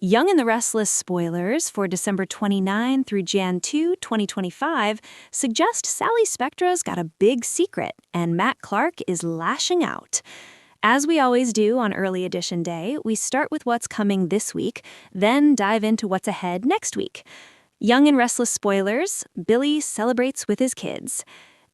Young and the Restless spoilers for December 29 through Jan 2, 2025 suggest Sally Spectra's got a big secret, and Matt Clark is lashing out. As we always do on Early Edition Day, we start with what's coming this week, then dive into what's ahead next week. Young and Restless spoilers, Billy celebrates with his kids.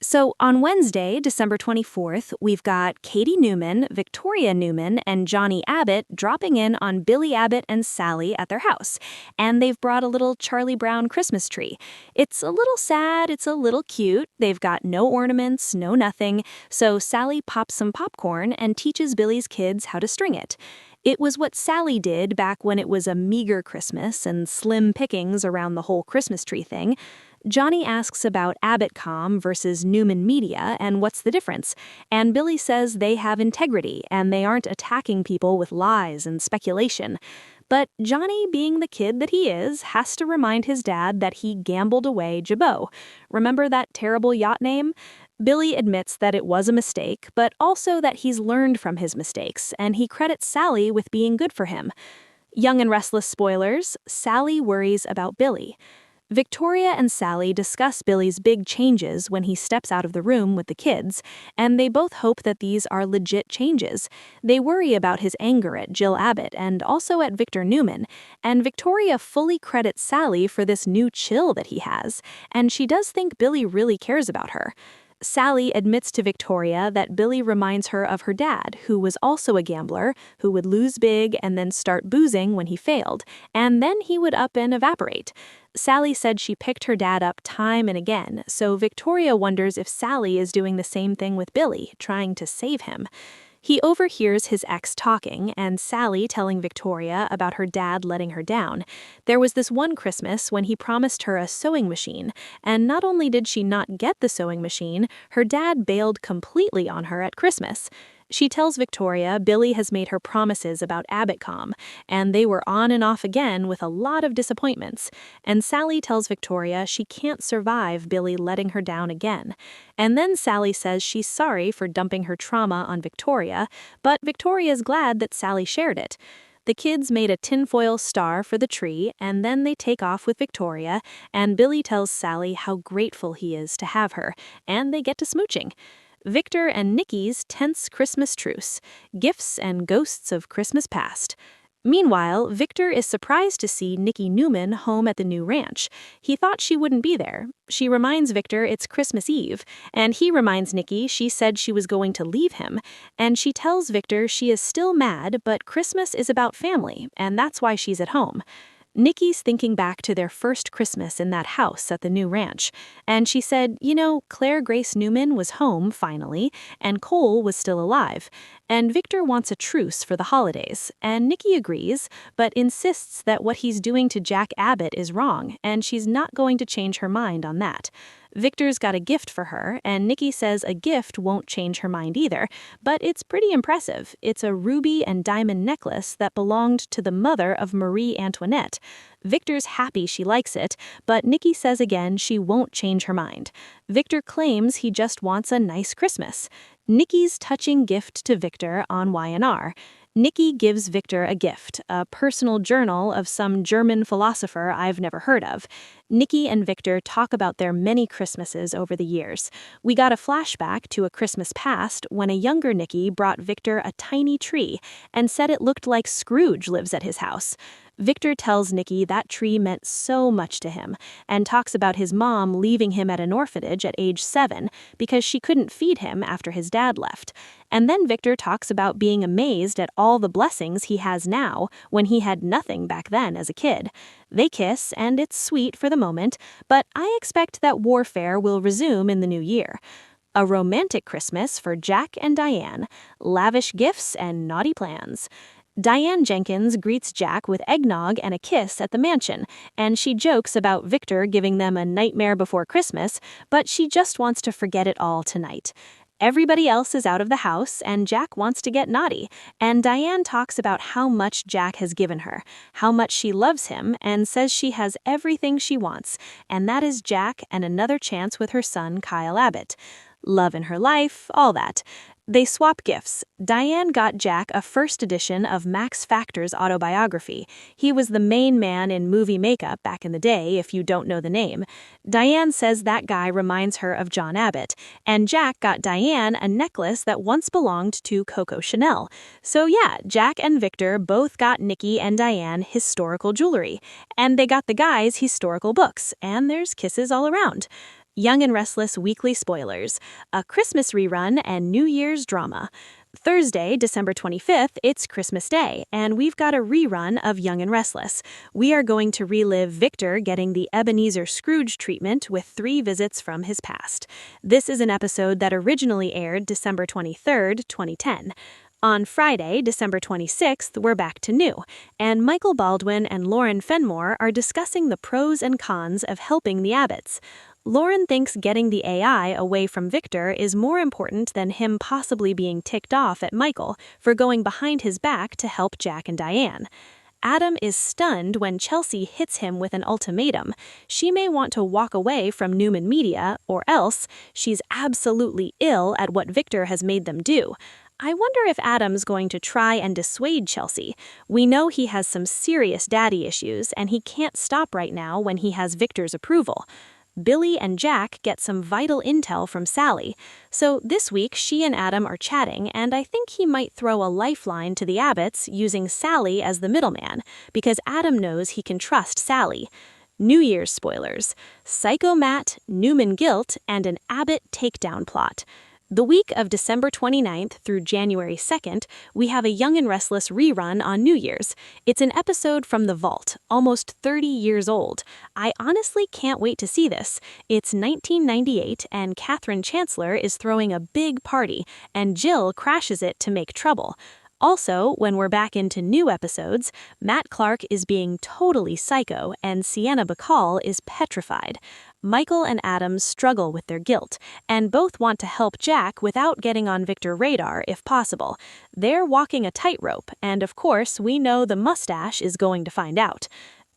So on Wednesday, December 24th, we've got Katie Newman, Victoria Newman, and Johnny Abbott dropping in on Billy Abbott and Sally at their house. And they've brought a little Charlie Brown Christmas tree. It's a little sad, it's a little cute. They've got no ornaments, no nothing. So Sally pops some popcorn and teaches Billy's kids how to string it. It was what Sally did back when it was a meager Christmas and slim pickings around the whole Christmas tree thing. Johnny asks about Abbott.com versus Newman Media and what's the difference, and Billy says they have integrity and they aren't attacking people with lies and speculation. But Johnny, being the kid that he is, has to remind his dad that he gambled away Jabot. Remember that terrible yacht name? Billy admits that it was a mistake, but also that he's learned from his mistakes, and he credits Sally with being good for him. Young and Restless spoilers, Sally worries about Billy. Victoria and Sally discuss Billy's big changes when he steps out of the room with the kids, and they both hope that these are legit changes. They worry about his anger at Jill Abbott and also at Victor Newman, and Victoria fully credits Sally for this new chill that he has, and she does think Billy really cares about her. Sally admits to Victoria that Billy reminds her of her dad, who was also a gambler, who would lose big and then start boozing when he failed, and then he would up and evaporate. Sally said she picked her dad up time and again, so Victoria wonders if Sally is doing the same thing with Billy, trying to save him. He overhears his ex talking and Sally telling Victoria about her dad letting her down. There was this one Christmas when he promised her a sewing machine, and not only did she not get the sewing machine, her dad bailed completely on her at Christmas. She tells Victoria Billy has made her promises about Abbott.com, and they were on and off again with a lot of disappointments. And Sally tells Victoria she can't survive Billy letting her down again. And then Sally says she's sorry for dumping her trauma on Victoria, but Victoria's glad that Sally shared it. The kids made a tinfoil star for the tree, and then they take off with Victoria, and Billy tells Sally how grateful he is to have her, and they get to smooching. Victor and Nikki's tense Christmas truce, gifts and ghosts of Christmas past. Meanwhile, Victor is surprised to see Nikki Newman home at the new ranch. He thought she wouldn't be there. She reminds Victor it's Christmas Eve, and he reminds Nikki she said she was going to leave him, and she tells Victor she is still mad, but Christmas is about family, and that's why she's at home. Nikki's thinking back to their first Christmas in that house at the new ranch, and she said, Claire Grace Newman was home, finally, and Cole was still alive, and Victor wants a truce for the holidays, and Nikki agrees, but insists that what he's doing to Jack Abbott is wrong, and she's not going to change her mind on that. Victor's got a gift for her, and Nikki says a gift won't change her mind either, but it's pretty impressive. It's a ruby and diamond necklace that belonged to the mother of Marie Antoinette. Victor's happy she likes it, but Nikki says again she won't change her mind. Victor claims he just wants a nice Christmas. Nikki's touching gift to Victor on Y&R. Nikki gives Victor a gift, a personal journal of some German philosopher I've never heard of. Nikki and Victor talk about their many Christmases over the years. We got a flashback to a Christmas past when a younger Nikki brought Victor a tiny tree and said it looked like Scrooge lives at his house. Victor tells Nikki that tree meant so much to him and talks about his mom leaving him at an orphanage at age 7 because she couldn't feed him after his dad left. And then Victor talks about being amazed at all the blessings he has now when he had nothing back then as a kid. They kiss, and it's sweet for the moment, but I expect that warfare will resume in the new year. A romantic Christmas for Jack and Diane, lavish gifts and naughty plans. Diane Jenkins greets Jack with eggnog and a kiss at the mansion, and she jokes about Victor giving them a nightmare before Christmas, but she just wants to forget it all tonight. Everybody else is out of the house, and Jack wants to get naughty, and Diane talks about how much Jack has given her, how much she loves him, and says she has everything she wants, and that is Jack and another chance with her son Kyle Abbott. Love in her life, all that. They swap gifts. Diane got Jack a first edition of Max Factor's autobiography. He was the main man in movie makeup back in the day, if you don't know the name. Diane says that guy reminds her of John Abbott, and Jack got Diane a necklace that once belonged to Coco Chanel. So yeah, Jack and Victor both got Nikki and Diane historical jewelry, and they got the guys historical books, and there's kisses all around. Young and Restless weekly spoilers, a Christmas rerun and New Year's drama. Thursday, December 25th, it's Christmas Day, and we've got a rerun of Young and Restless. We are going to relive Victor getting the Ebenezer Scrooge treatment with 3 visits from his past. This is an episode that originally aired December 23rd, 2010. On Friday, December 26th, we're back to new, and Michael Baldwin and Lauren Fenmore are discussing the pros and cons of helping the Abbotts. Lauren thinks getting the AI away from Victor is more important than him possibly being ticked off at Michael for going behind his back to help Jack and Diane. Adam is stunned when Chelsea hits him with an ultimatum. She may want to walk away from Newman Media, or else she's absolutely ill at what Victor has made them do. I wonder if Adam's going to try and dissuade Chelsea. We know he has some serious daddy issues, and he can't stop right now when he has Victor's approval. Billy and Jack get some vital intel from Sally. So this week, she and Adam are chatting, and I think he might throw a lifeline to the Abbotts using Sally as the middleman, because Adam knows he can trust Sally. New Year's spoilers, Psycho Matt, Newman guilt, and an Abbott takedown plot. The week of December 29th through January 2nd, we have a Young and Restless rerun on New Year's. It's an episode from the vault, almost 30 years old. I honestly can't wait to see this. It's 1998 and Catherine Chancellor is throwing a big party, and Jill crashes it to make trouble. Also, when we're back into new episodes, Matt Clark is being totally psycho and Sienna Bacall is petrified. Michael and Adam struggle with their guilt, and both want to help Jack without getting on Victor's radar if possible. They're walking a tightrope, and of course, we know the mustache is going to find out.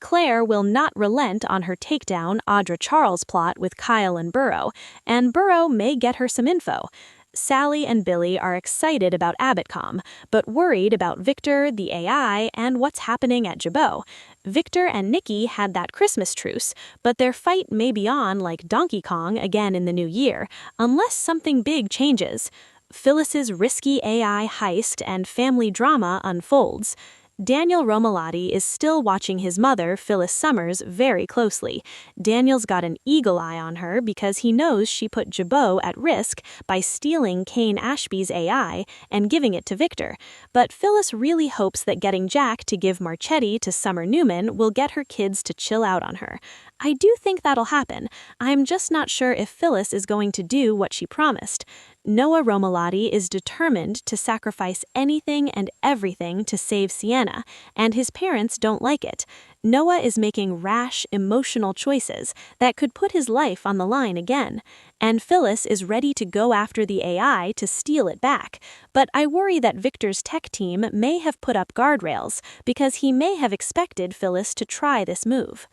Claire will not relent on her takedown Audra Charles plot with Kyle and Burrow, and Burrow may get her some info. Sally and Billy are excited about AbbotCom, but worried about Victor, the AI, and what's happening at Jabot. Victor and Nikki had that Christmas truce, but their fight may be on like Donkey Kong again in the new year, unless something big changes. Phyllis's risky AI heist and family drama unfolds. Daniel Romalotti is still watching his mother, Phyllis Summers, very closely. Daniel's got an eagle eye on her because he knows she put Jabot at risk by stealing Kane Ashby's AI and giving it to Victor. But Phyllis really hopes that getting Jack to give Marchetti to Summer Newman will get her kids to chill out on her. I do think that'll happen. I'm just not sure if Phyllis is going to do what she promised. Noah Romalotti is determined to sacrifice anything and everything to save Sienna, and his parents don't like it. Noah is making rash, emotional choices that could put his life on the line again. And Phyllis is ready to go after the AI to steal it back. But I worry that Victor's tech team may have put up guardrails because he may have expected Phyllis to try this move.